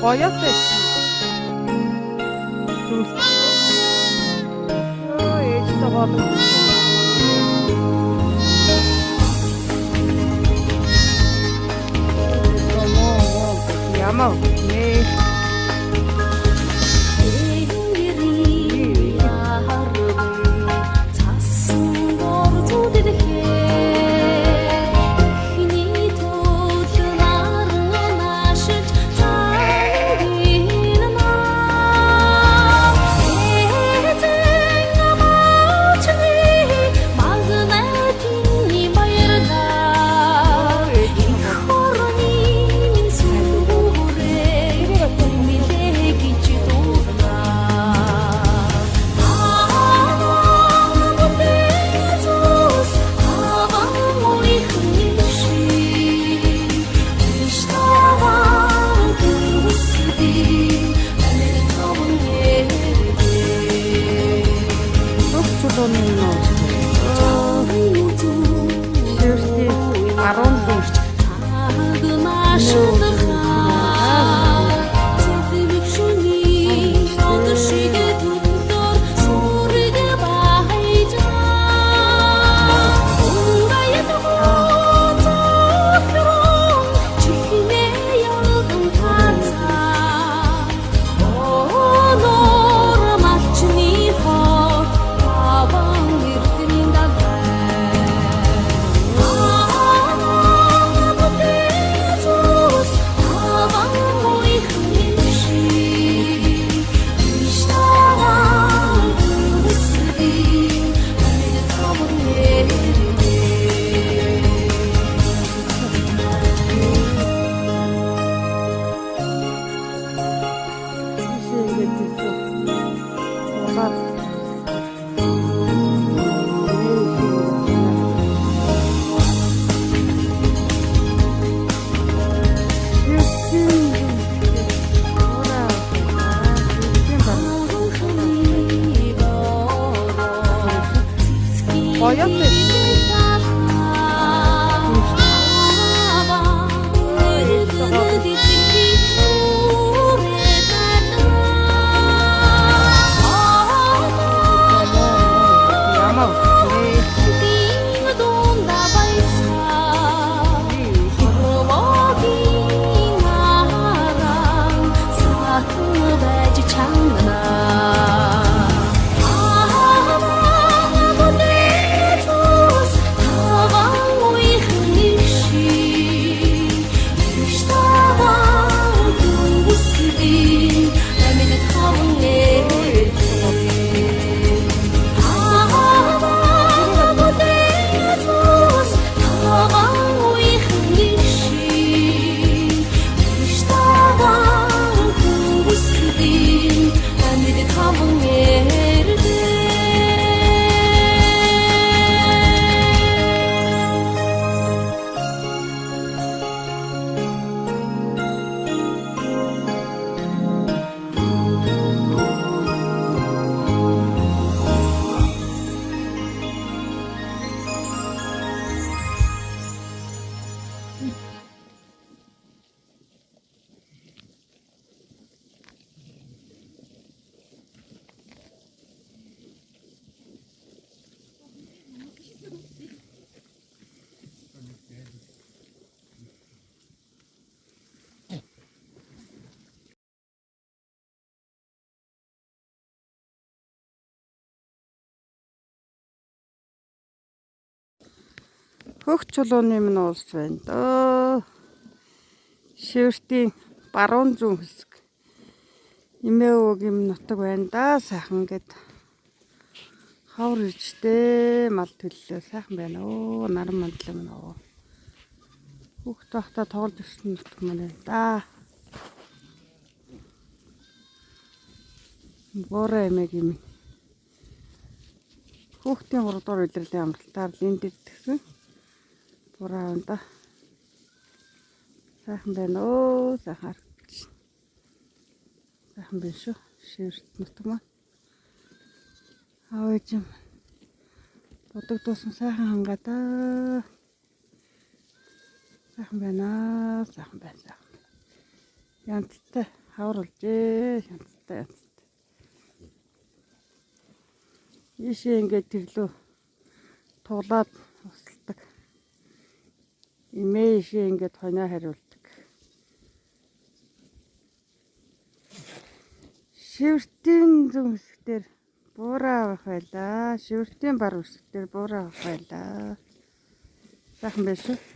Goyoтой зүйлс. Ээжтэй гол. Ямаа нээ. Хөх чулууны минь уус байна дөө. Шивэртийн баруун зүүн хэсэг. Эмээ өвөгийн нутаг байна да. Сайхан гэд хавар иржтэй мал төллөө. Сайхан байна оо. Наран мандлаа минь оо. Хөхт бахта тоглож ирсэн нутаг маань байна да. Бороо эмээгийн минь. Хөхтийн 3 дугаар удирлын амралтаар энд ирдгсэн. Бураа да. Сайхан байна оо. Сайхан харагдаж. Сайхан байна шүү. Шивэрт нутаг маань. Аавч юм. Бодог дуусан сайхан хангаа да. Сайхан байна. Сайхан байна. Янттай хавруулжээ. Янзтай янзтай. Ийшээ ингээд тэрлүү туулаад усалдаг. Имээ ийшээ ингээд хоноо хариулдаг. Шивэртийн зүүн хэсгээр буураа авах байлаа. Шивэртийн бар хэсгээр буураа авах байлаа. Сайхан байна шүү.